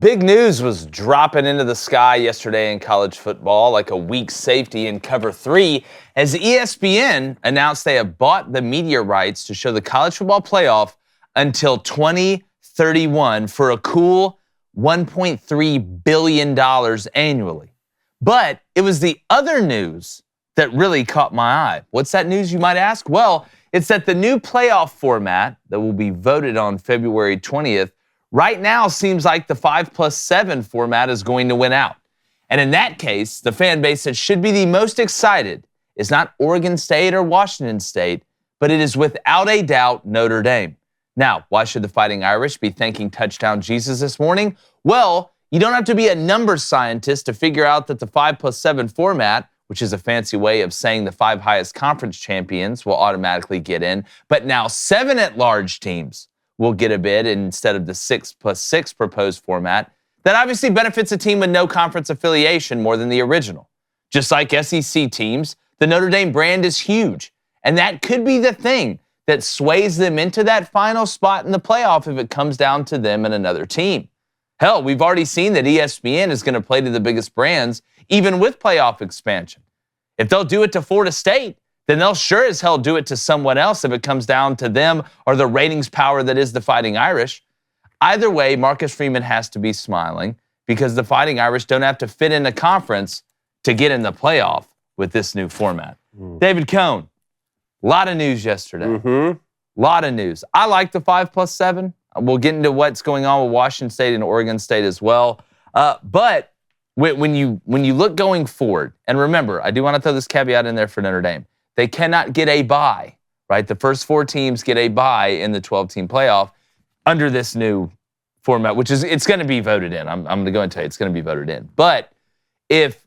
Big news was dropping into the sky yesterday in college football, like a weak safety in cover 3, as ESPN announced they have bought the media rights to show the college football playoff until 2031 for a cool $1.3 billion annually. But it was the other news that really caught my eye. What's that news, you might ask? Well, it's that the new playoff format that will be voted on February 20th right now seems like the 5+7 format is going to win out. And in that case, the fan base that should be the most excited is not Oregon State or Washington State, but it is without a doubt Notre Dame. Now, why should the Fighting Irish be thanking Touchdown Jesus this morning? Well, you don't have to be a numbers scientist to figure out that the 5+7 format, which is a fancy way of saying the 5 highest conference champions will automatically get in, but now 7 at-large teams will get a bid instead of the 6+6 proposed format, that obviously benefits a team with no conference affiliation more than the original. Just like SEC teams, the Notre Dame brand is huge, and that could be the thing that sways them into that final spot in the playoff if it comes down to them and another team. Hell, we've already seen that ESPN is going to play to the biggest brands, even with playoff expansion. If they'll do it to Florida State, then they'll sure as hell do it to someone else if it comes down to them or the ratings power that is the Fighting Irish. Either way, Marcus Freeman has to be smiling because the Fighting Irish don't have to fit in a conference to get in the playoff with this new format. David Cohn, a lot of news yesterday. Lot of news. I like the 5+7. We'll get into what's going on with Washington State and Oregon State as well. But when you look going forward, and remember, I do want to throw this caveat in there for Notre Dame. They cannot get a bye, right? The first 4 teams get a bye in the 12-team playoff under this new format, which is, it's going to be voted in. I'm going to go and tell you, it's going to be voted in. But if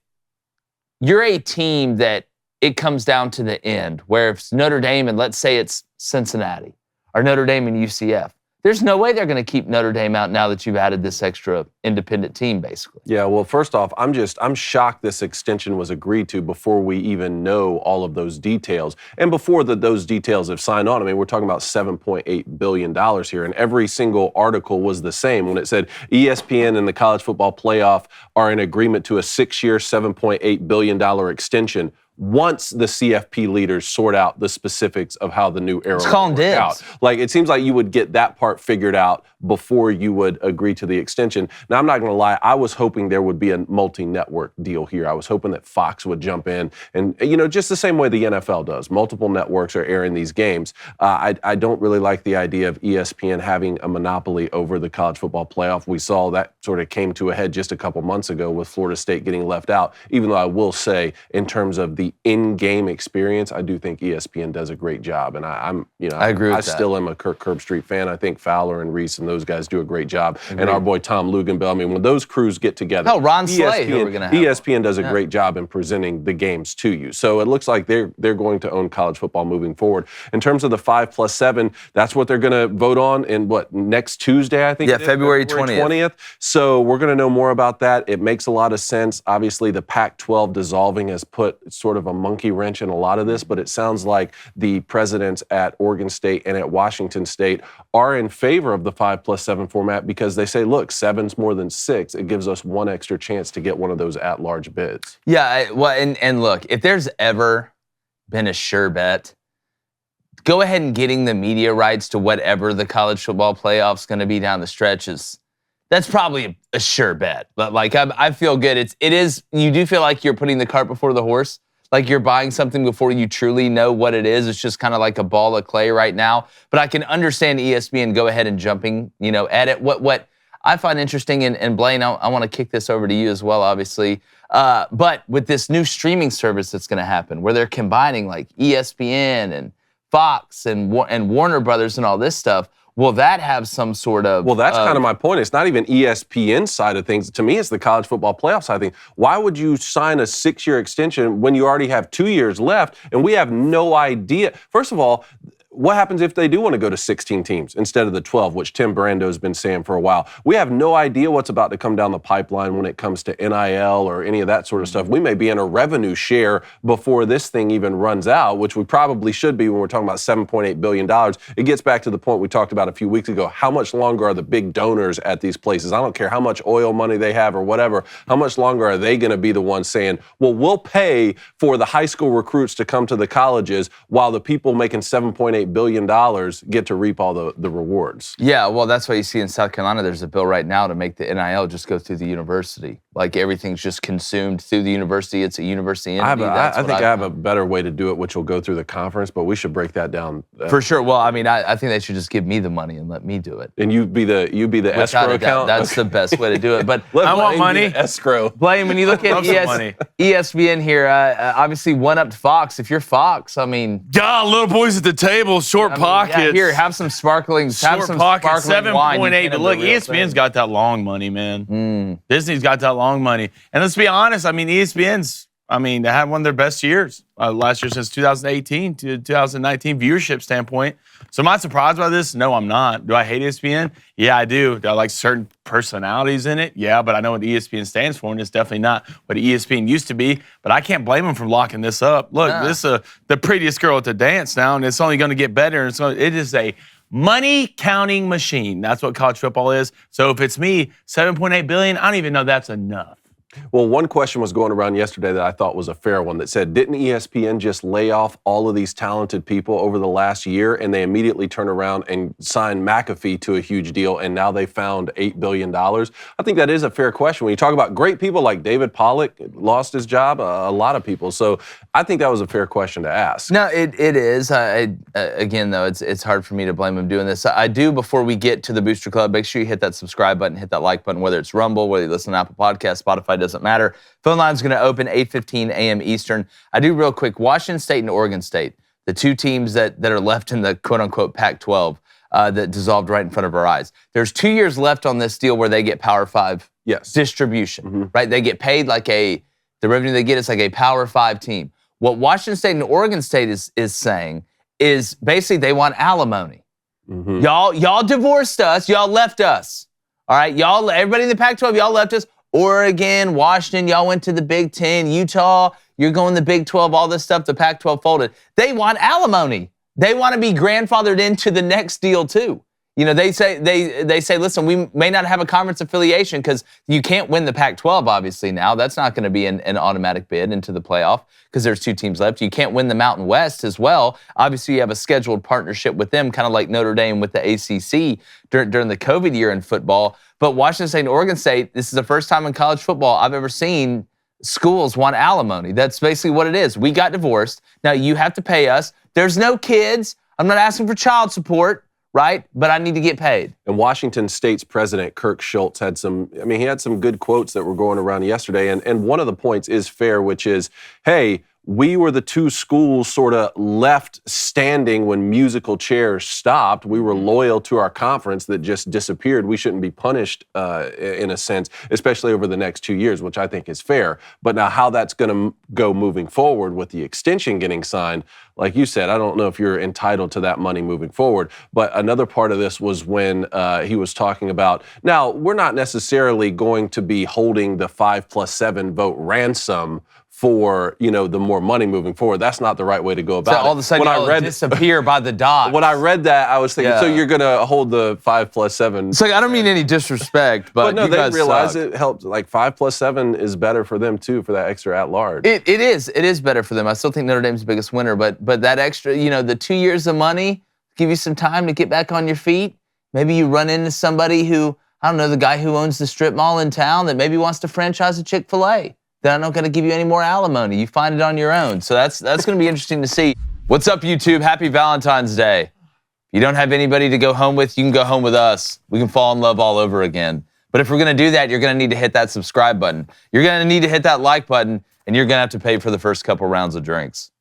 you're a team that it comes down to the end, where if it's Notre Dame and let's say it's Cincinnati, or Notre Dame and UCF, there's no way they're going to keep Notre Dame out now that you've added this extra independent team, basically. Yeah, well, first off, I'm shocked this extension was agreed to before we even know all of those details. And before those details have signed on, I mean, we're talking about $7.8 billion here. And every single article was the same when it said ESPN and the college football playoff are in agreement to a 6-year, $7.8 billion extension once the CFP leaders sort out the specifics of how the new era will work out. Like, it seems like you would get that part figured out before you would agree to the extension. Now, I'm not going to lie. I was hoping there would be a multi-network deal here. I was hoping that Fox would jump in and, you know, just the same way the NFL does. Multiple networks are airing these games. I don't really like the idea of ESPN having a monopoly over the college football playoff. We saw that sort of came to a head just a couple months ago with Florida State getting left out, even though I will say in terms of the in-game experience, I do think ESPN does a great job. And I agree with that. I still am a Kirk Herbstreit fan. I think Fowler and Reese and those guys do a great job. Agreed. And our boy Tom Luginbill, I mean, when those crews get together, Ron Slay, who we're going to have. ESPN does a great job in presenting the games to you. So it looks like they're going to own college football moving forward. In terms of the 5+7, that's what they're going to vote on in next Tuesday, I think. Yeah, February 20th. So we're going to know more about that. It makes a lot of sense. Obviously, the Pac-12 dissolving has put sort of a monkey wrench in a lot of this, but it sounds like the presidents at Oregon State and at Washington State are in favor of the 5+7 format because they say, look, 7's more than 6. It gives us one extra chance to get one of those at-large bids. Yeah, and look, if there's ever been a sure bet, go ahead and getting the media rights to whatever the college football playoff's going to be down the stretches. That's probably a sure bet. But like, I feel good. It is. You do feel like you're putting the cart before the horse. Like you're buying something before you truly know what it is. It's just kind of like a ball of clay right now. But I can understand ESPN go ahead and jumping, at it. What I find interesting, and Blaine, I want to kick this over to you as well, obviously. But with this new streaming service that's going to happen, where they're combining like ESPN and Fox and Warner Brothers and all this stuff, will that have some sort of... Well, that's kind of my point. It's not even ESPN side of things. To me, it's the college football playoff side of things. Why would you sign a 6-year extension when you already have 2 years left and we have no idea? First of all, what happens if they do want to go to 16 teams instead of the 12, which Tim Brando's been saying for a while? We have no idea what's about to come down the pipeline when it comes to NIL or any of that sort of stuff. We may be in a revenue share before this thing even runs out, which we probably should be when we're talking about $7.8 billion. It gets back to the point we talked about a few weeks ago. How much longer are the big donors at these places? I don't care how much oil money they have or whatever. How much longer are they going to be the ones saying, well, we'll pay for the high school recruits to come to the colleges while the people making $7.8 billion get to reap all the rewards? Yeah, well, that's why you see in South Carolina, there's a bill right now to make the NIL just go through the university. Like everything's just consumed through the university. It's a university entity. I think I have a better way to do it, which will go through the conference, but we should break that down. For sure. Well, I mean, I think they should just give me the money and let me do it. And you be the escrow account? That's the best way to do it. But I want money. Escrow. Blaine, when you look at ESPN here, obviously one up to Fox. If you're Fox, I mean, God, little boys at the table, short pockets. Yeah, here, have some sparkling. Have some pockets. sparkling wine. 7.8. But look, ESPN's got that long money, man. Disney's got that long money. And let's be honest, I mean, ESPN's, they had one of their best years last year since 2018 to 2019 viewership standpoint. So am I surprised by this? No, I'm not. Do I hate ESPN? Yeah, I do. Do I like certain personalities in it? Yeah, but I know what ESPN stands for, and it's definitely not what ESPN used to be. But I can't blame them for locking this up. Look, this is the prettiest girl at the dance now, and it's only going to get better. And it is a money counting machine. That's what college football is. So if it's me, $7.8 billion, I don't even know that's enough. Well, one question was going around yesterday that I thought was a fair one that said, didn't ESPN just lay off all of these talented people over the last year and they immediately turn around and sign McAfee to a huge deal and now they found $8 billion? I think that is a fair question. When you talk about great people like David Pollack lost his job, a lot of people. So I think that was a fair question to ask. No, it is. Again, though, it's hard for me to blame him doing this. I do, before we get to the Booster Club, make sure you hit that subscribe button, hit that like button, whether it's Rumble, whether you listen to Apple Podcasts, Spotify, doesn't matter. Phone line's going to open 8:15 a.m. Eastern. I do real quick. Washington State and Oregon State, the two teams that are left in the quote-unquote Pac-12 that dissolved right in front of our eyes. There's 2 years left on this deal where they get Power 5 distribution, right? They get paid like the revenue they get is like a Power 5 team. What Washington State and Oregon State is saying is basically they want alimony. Y'all divorced us. Y'all left us. All right, y'all, everybody in the Pac-12, y'all left us. Oregon, Washington, y'all went to the Big Ten. Utah, you're going to the Big 12, all this stuff, the Pac-12 folded. They want alimony. They want to be grandfathered into the next deal too. You know, they say, listen, we may not have a conference affiliation because you can't win the Pac-12, obviously, now. That's not going to be an automatic bid into the playoff because there's two teams left. You can't win the Mountain West as well. Obviously, you have a scheduled partnership with them, kind of like Notre Dame with the ACC during the COVID year in football. But Washington State and Oregon State, this is the first time in college football I've ever seen schools want alimony. That's basically what it is. We got divorced. Now you have to pay us. There's no kids. I'm not asking for child support. Right? But I need to get paid. And Washington State's president, Kirk Schultz, had some good quotes that were going around yesterday. And one of the points is fair, which is, hey, we were the two schools sort of left standing when musical chairs stopped. We were loyal to our conference that just disappeared. We shouldn't be punished in a sense, especially over the next 2 years, which I think is fair. But now how that's going to go moving forward with the extension getting signed, like you said, I don't know if you're entitled to that money moving forward. But another part of this was when he was talking about, now, we're not necessarily going to be holding the 5+7 vote ransom for, the more money moving forward. That's not the right way to go about it. So all of a sudden you'll disappear by the dock. When I read that, I was thinking, so you're going to hold the 5+7. It's like, I don't mean any disrespect, but no, you they guys realize suck. it helps. Like 5+7 is better for them too, for that extra at large. It is better for them. I still think Notre Dame's the biggest winner, but that extra, the 2 years of money, give you some time to get back on your feet. Maybe you run into somebody who, I don't know, the guy who owns the strip mall in town that maybe wants to franchise a Chick-fil-A. Then I'm not going to give you any more alimony. You find it on your own. So that's going to be interesting to see. What's up, YouTube? Happy Valentine's Day. If you don't have anybody to go home with, you can go home with us. We can fall in love all over again. But if we're going to do that, you're going to need to hit that subscribe button. You're going to need to hit that like button, and you're going to have to pay for the first couple rounds of drinks.